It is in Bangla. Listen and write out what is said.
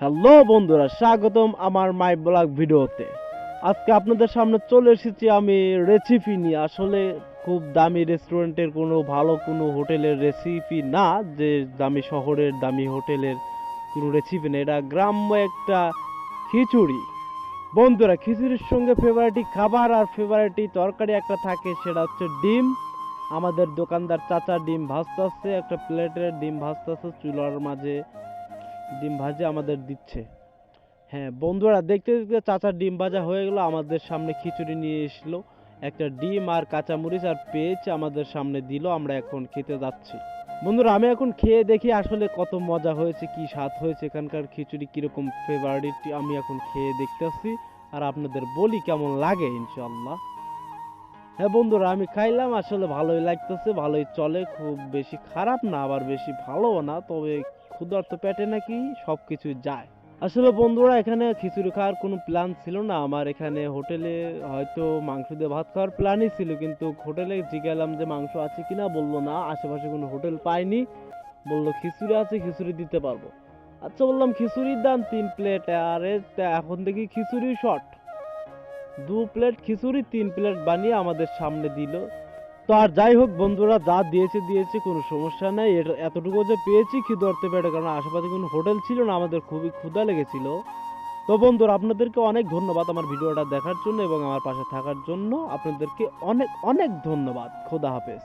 হ্যালো বন্ধুরা, স্বাগতম আমার মাই ব্লগ ভিডিওতে। আজকে আপনাদের সামনে চলে এসেছি আমি রেসিপি নিয়ে। আসলে খুব দামি রেস্টুরেন্টের ভালো কোনো হোটেলের রেসিপি না, যে দামি শহরের দামি হোটেলের কোনো রেসিপি না। এটা গ্রাম্য একটা খিচুড়ি। বন্ধুরা, খিচুড়ির সঙ্গে ফেভারিটি খাবার আর ফেভারিটি তরকারি একটা থাকে, সেটা হচ্ছে ডিম। আমাদের দোকানদার চাচা ডিম ভাজতেছে, একটা প্লেটের ডিম ভাজতেছে, চুলার মাঝে ডিম ভাজে আমাদের দিচ্ছে। হ্যাঁ বন্ধুরা, দেখতে দেখতে চাচার ডিম ভাজা হয়ে গেল, আমাদের সামনে খিচুড়ি নিয়ে এসলো। একটা ডিম আর কাঁচামরিচ আর পেঁয়াজ আমাদের সামনে দিল, আমরা এখন খেতে যাচ্ছি। বন্ধুরা, আমি এখন খেয়ে দেখি আসলে কত মজা হয়েছে, কি স্বাদ হয়েছে, এখানকার খিচুড়ি কিরকম ফেভারিট আমি এখন খেয়ে দেখতেছি আর আপনাদের বলি কেমন লাগে ইনশাল্লাহ। হ্যাঁ বন্ধুরা, আমি খাইলাম, আসলে ভালোই লাগতেছে, ভালোই চলে, খুব বেশি খারাপ না আবার বেশি ভালোও না, তবে ক্ষুধার্ত পেটে নাকি সব কিছুই যায়। আসলে বন্ধুরা, এখানে খিচুড়ি খাওয়ার কোনো প্ল্যান ছিল না আমার। এখানে হোটেলে হয়তো মাংস দিয়ে ভাত খাওয়ার প্ল্যানই ছিল, কিন্তু হোটেলে জিজ্ঞালাম যে মাংস আছে কিনা, বললো না, আশেপাশে কোনো হোটেল পাইনি, বললো খিচুড়ি আছে, খিচুড়ি দিতে পারবো। আচ্ছা বললাম খিচুড়ির দাম 3 প্লেট, আরে এখন দেখি খিচুড়ি শর্ট। 2 প্লেট খিচুড়ি 3 প্লেট বানিয়ে আমাদের সামনে দিল। তো আর যাই হোক বন্ধুরা, যা দিয়েছে দিয়েছে, কোনো সমস্যা নাই। এতটুকু যে পেয়েছি খিদার্ত পেটে, কারণ আশেপাশে কোনো হোটেল ছিল না, আমাদের খুবই ক্ষুধা লেগেছিল। তো বন্ধুরা, আপনাদেরকে অনেক ধন্যবাদ আমার ভিডিওটা দেখার জন্য এবং আমার পাশে থাকার জন্য। আপনাদেরকে অনেক অনেক ধন্যবাদ। খোদা হাফেজ।